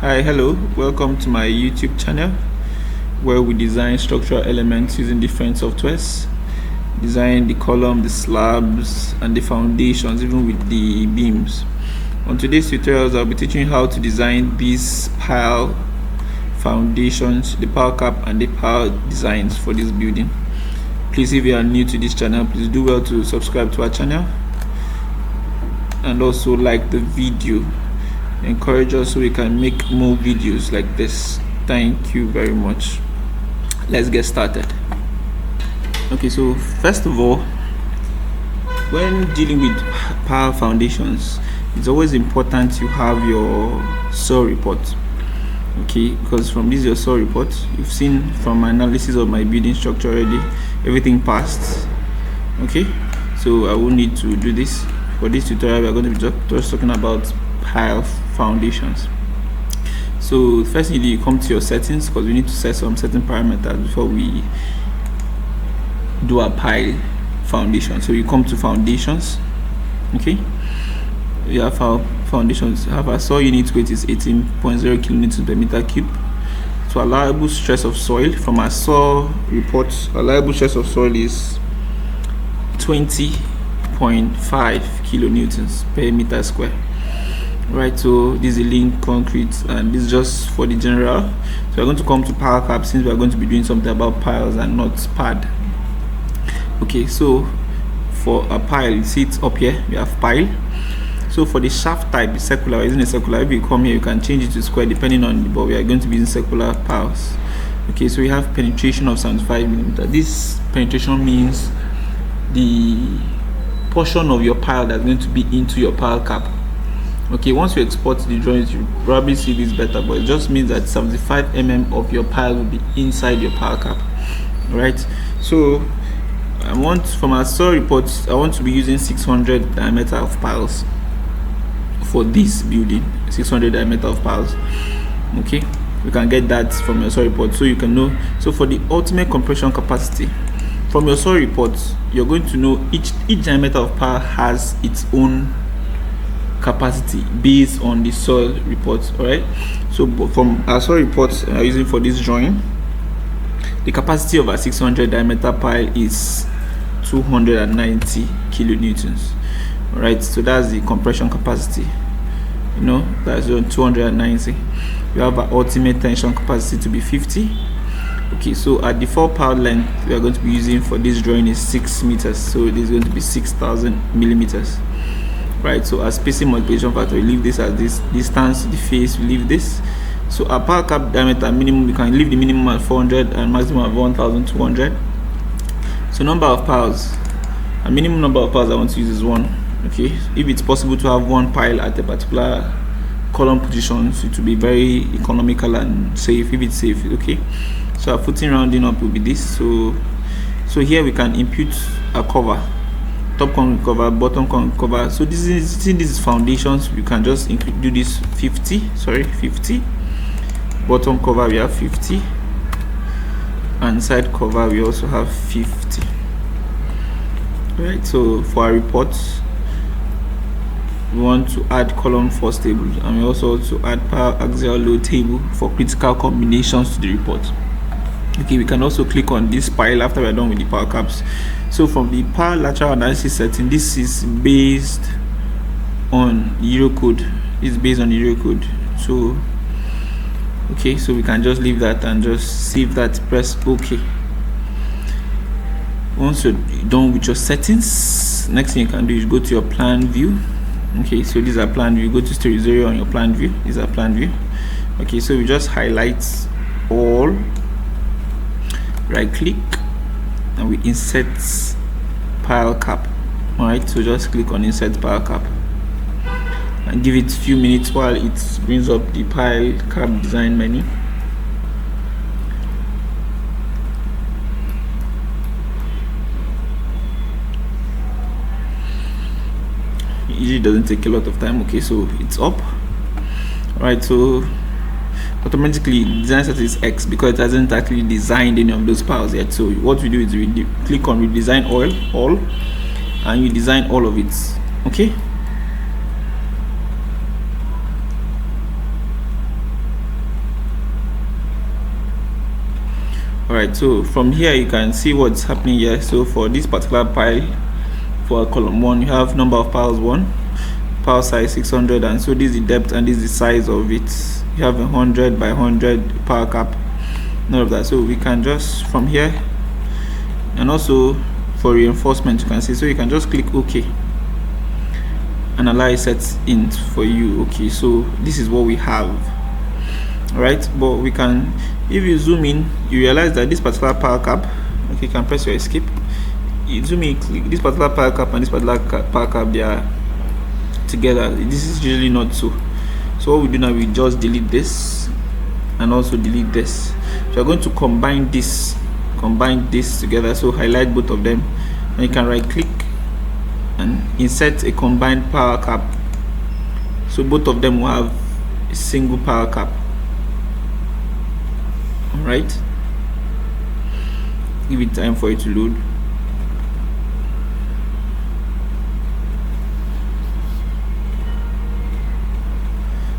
Hi, hello, welcome to my YouTube channel where we design structural elements using different softwares, design the column, the slabs, and the foundations, even with the beams. On today's tutorials, I'll be teaching you how to design these pile foundations, the pile cap, and the pile designs for this building. Please, if you are new to this channel, please do well to subscribe to our channel and also like the video. Encourage us so we can make more videos like this. Thank you very much. Let's get started. Okay, so first of all, when dealing with pile foundations, it's always important you have your saw report. Okay, because from this your saw report, you've seen from my analysis of my building structure already, everything passed. Okay, so I will need to do this. For this tutorial, we are going to be just talking about pile foundations. So first you come to your settings, because we need to set some certain parameters before we do a pile foundation. So you come to foundations. Okay, you have our foundations. Have a soil unit weight is 18.0 kilonewtons per meter cube. So allowable stress of soil from our soil report, allowable stress of soil is 20.5 kilonewtons per meter square. Right, so this is link concrete, and this is just for the general. So we're going to come to pile cap, since we are going to be doing something about piles and not pad. Okay, so for a pile, you see it up here, we have pile. So for the shaft type, it's circular. We're using a circular. If you come here, you can change it to square depending on the, but we are going to be using circular piles. Okay, so we have penetration of 75 millimeter. This penetration means the portion of your pile that's going to be into your pile cap. Okay, once you export the drawings, you probably see this better, but it just means that 75 mm of your pile will be inside your pile cap. Right, so I want, from our saw report, I want to be using 600 diameter of piles for this building. 600 diameter of piles. Okay, you can get that from your saw report, so you can know. So for the ultimate compression capacity, from your saw report, you're going to know each diameter of pile has its own capacity based on the soil report. All right, so from our soil reports using for this drawing, the capacity of a 600 diameter pile is 290 kilonewtons. All right, so that's the compression capacity, you know, that's on 290. We have our ultimate tension capacity to be 50. Okay, so our default pile length we are going to be using for this drawing is 6 meters, so it is going to be 6,000 millimeters. Right, so our spacing multiplication factor, we leave this as this distance, the face, we leave this. So our pile cap diameter minimum, we can leave the minimum at 400 and maximum at 1200. So number of piles, a minimum number of piles I want to use is 1. Okay, if it's possible to have one pile at a particular column position, so it will be very economical and safe, if it's safe. Okay, so our footing rounding up will be this. So here we can input a cover, top concrete cover, bottom concrete cover. So this is foundations, we can just do this 50. Bottom cover we have 50, and side cover we also have 50. Right, so for our reports, we want to add column force table, and we also want to add pile axial load table for critical combinations to the report. Okay, we can also click on this pile after we're done with the pile caps. So from the pile lateral analysis setting, this is based on Eurocode. It's based on Eurocode. So okay, so we can just leave that and just save that, press OK. Once you're done with your settings, next thing you can do is go to your plan view. Okay, so these are plan view. Go to story 0 on your plan view. These are plan view. Okay, so we just highlight all, right click, and we insert pile cap. All right, so just click on insert pile cap and give it a few minutes while it brings up the pile cap design menu. It usually doesn't take a lot of time. Okay, so it's up. All right, so automatically design set is X because it hasn't actually designed any of those piles yet. So what we do is we click on redesign all, and you design all of it. Okay, Alright, so from here you can see what's happening here. So for this particular pile, for column 1, you have number of piles 1, pile size 600, and so this is the depth and this is the size of it. You have 100 by 100 pile cap, none of that. So we can just from here, and also for reinforcement you can see, so you can just click OK and allow it sets in for you. Okay, so this is what we have. Right, but we can, if you zoom in, you realize that this particular pile cap, okay, you can press your escape, you zoom in, click this particular pile cap and this particular pile cap, they are together. This is usually not so. So what we do now, we just delete this and also delete this. So we're going to combine this together. So highlight both of them, and you can right click and insert a combined pile cap, so both of them will have a single pile cap. Alright, give it time for it to load.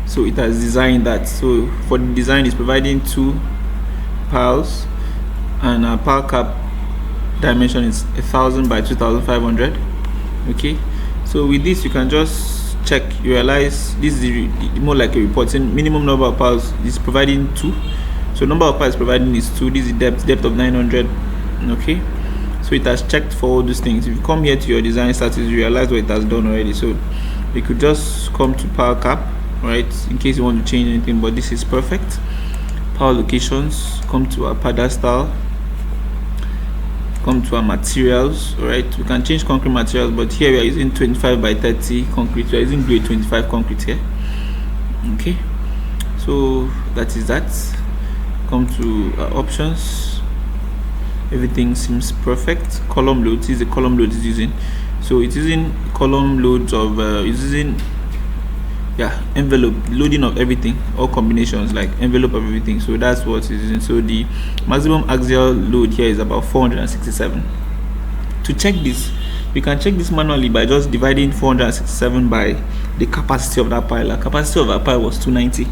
So it has designed that. So for the design, it's providing 2 piles, and our pile cap dimension is 1000 by 2500. Okay, so with this you can just check, you realize this is more like a reporting. Minimum number of piles is providing 2, so number of piles providing is 2. This is depth of 900. Okay, so it has checked for all those things. If you come here to your design status, you realize what it has done already. So you could just come to pile cap, right, in case you want to change anything, but this is perfect. Pile locations, come to our pedestal, come to our materials. All right, we can change concrete materials, but here we are using 25 by 30 concrete. We are using grade 25 concrete here. Okay, so that is that. Come to our options, everything seems perfect. Column loads is the column load is using, so it's using column loads of it's using envelope loading of everything, all combinations like envelope of everything. So that's what it's using. So the maximum axial load here is about 467. To check this, we can check this manually by just dividing 467 by the capacity of that pile. The capacity of that pile was 290,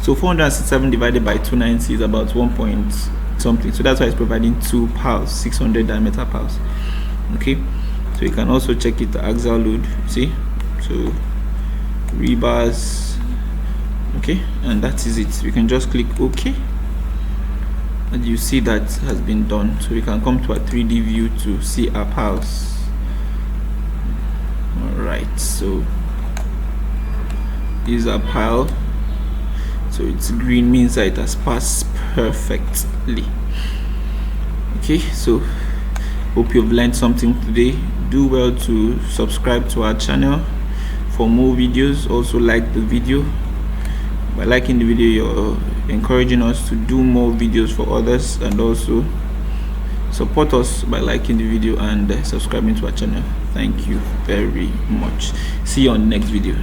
so 467 divided by 290 is about 1 point something. So that's why it's providing 2 piles, 600 diameter piles. Okay, so you can also check it, the axial load, see, so rebars. Okay, and that is it. We can just click OK, and you see that has been done. So we can come to a 3D view to see our piles. All right, so this is our pile. So it's green, means that it has passed perfectly. Okay, so hope you've learned something today. Do well to subscribe to our channel for more videos. Also like the video. By liking the video, you're encouraging us to do more videos for others, and also support us by liking the video and subscribing to our channel. Thank you very much. See you on the next video.